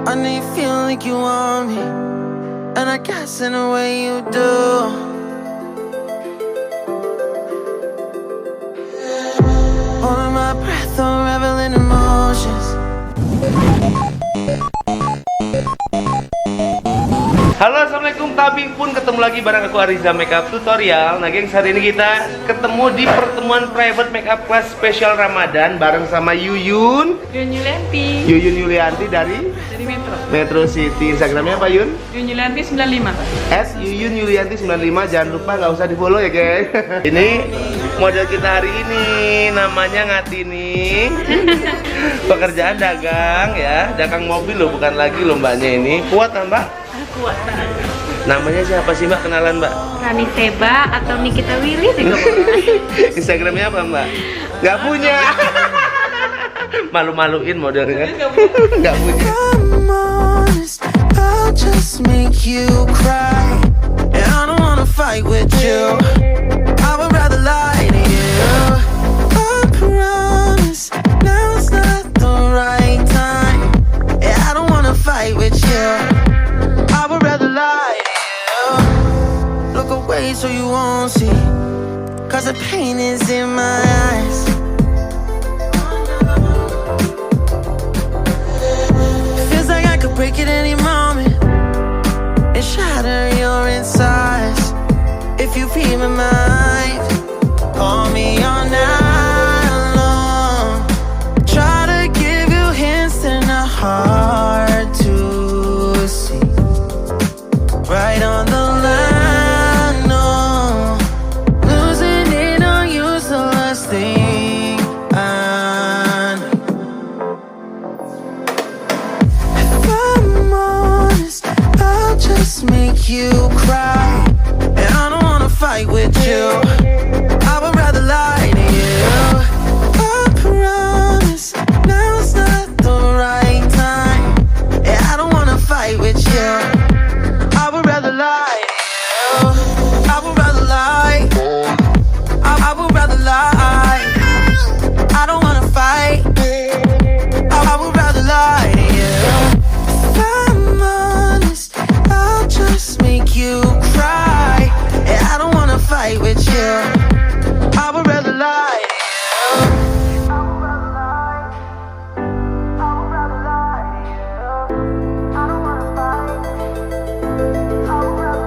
I know you feel like you want me, and I guess in a way you do. Holding my breath, unraveling emotions. Halo, assalamualaikum. Tapi pun ketemu lagi bareng aku Ariza Makeup Tutorial. Nah gengs, hari ini kita ketemu di pertemuan private makeup class spesial Ramadan bareng sama Yuyun Yulianti dari Metro City. Instagramnya apa Yun? Yuyun Yulianti 95. Yuyun Yulianti 95. Jangan lupa nggak usah di follow ya guys. Ini model kita hari ini namanya Ngatini. Pekerjaan dagang ya, dagang mobil loh, bukan lagi loh mbaknya ini. Kuat kan mbak? Kuat banget. Namanya siapa sih mbak? Kenalan mbak? Rani Seba atau Nikita Willy juga boleh. Instagramnya apa mbak? Nggak punya. Malu-maluin modelnya. Nggak punya. I'll just make you cry, and I don't wanna fight with you. I would rather lie to you. I promise now's not the right time. Yeah, I don't wanna fight with you. I would rather lie to you. Look away so you won't see, 'cause the pain is in my eyes. Feels like I could break it any moment and shatter your insides. If you read my mind, call me all night long. Try to give you hints and a hard to see. Right on the line, no. Losing it on you's the last thing I know. If I'm honest, I'll just make you cry, and I don't wanna fight with you. I would rather lie to you. I promise now's not the right time. Yeah, I don't wanna fight with you. I would rather lie to you. I would rather lie. I would rather lie. I don't wanna fight. I would rather lie to you. If I'm honest, I'll just make you cry. Yeah, I don't wanna fight with you. I would rather lie to you.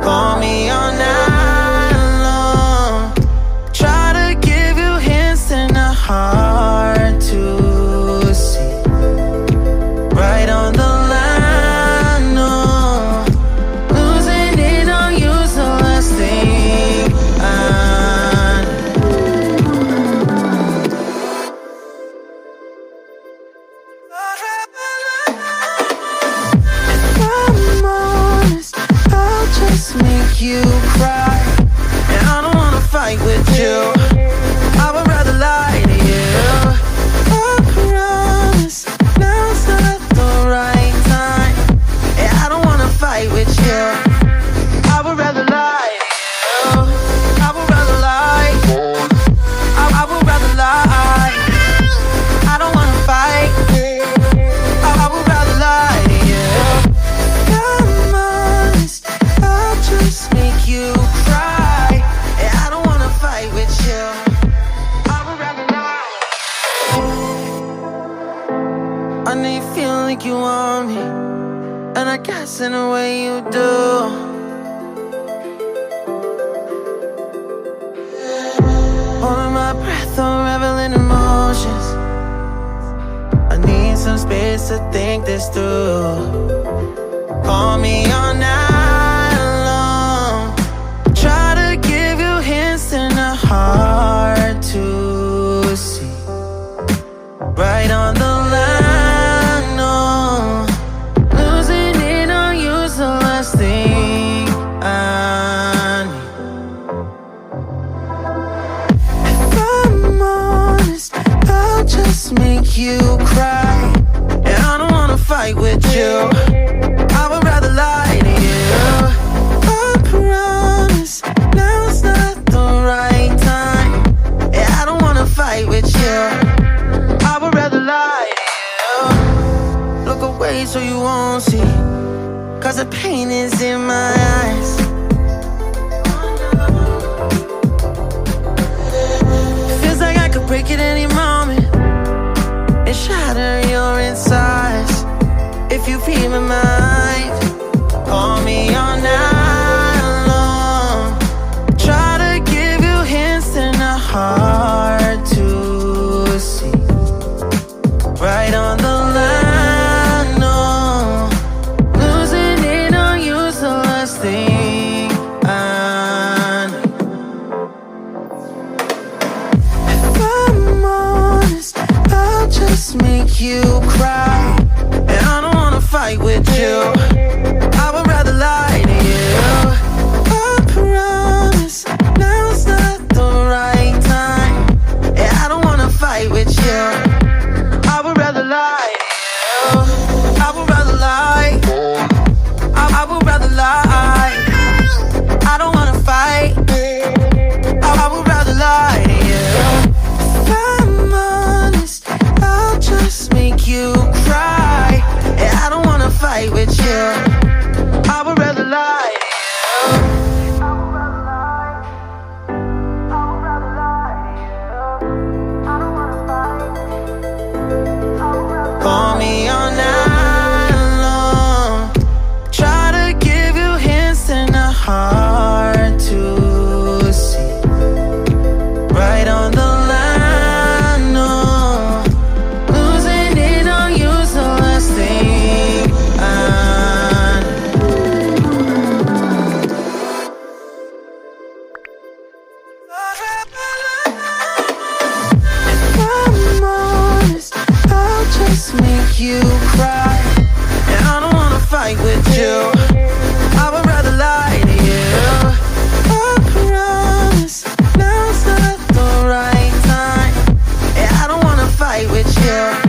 Call me all night long. Try to give you hints and a hard to see. Right on the line, no. Losing it on you's the last thing I If I'm honest, I'll just make you cry, and I don't wanna fight with you. I would rather lie to you. I promise now's not the right time. Yeah, I don't wanna fight with you. I would rather lie to you. I would rather lie. I would rather lie. I don't wanna fight. I would rather lie to you. I'm honest, I'll just make you cry. Yeah, I don't wanna fight with you. I would rather lie. I know you feel like you want me, and I guess in a way you do. Holding my breath, unraveling emotions. I need some space to think this through. Call me all night long. Try to give you hints and a hard to see. Right on the line, no. Losing it on you's the last thing I need. If I'm honest, I'll just make you cry, and I don't wanna fight with you. I would rather lie to you. I promise now's not the right time. Yeah, I don't wanna fight with you. I would rather lie. walk away so you won't see, 'cause the pain is in my eyes. Feels like I could break it any moment and shatter your insides. If you read my mind, call me all night long. Try to give you hints that are hard to see. Right on the line, no. Losing it on you's the last thing I need. If I'm honest, I'll just make you cry, and I don't wanna fight with you. I would rather lie to you. I promise now's not the right time, and I don't wanna fight with you. I would rather lie to you. I would rather lie. I would rather lie. I don't wanna fight. I would rather lie to you. If I'm honest, I'll just make you cry, and I don't wanna fight with you. I would rather lie to you. Call me all night long. Try to give you hints that are hard to see. Right on the line, no. Losing it on you's the last thing I need. If I'm honest, I'll just make you cry, and I don't wanna fight with you. I would rather lie to you. I promise now's not the right time, and I don't wanna fight with you.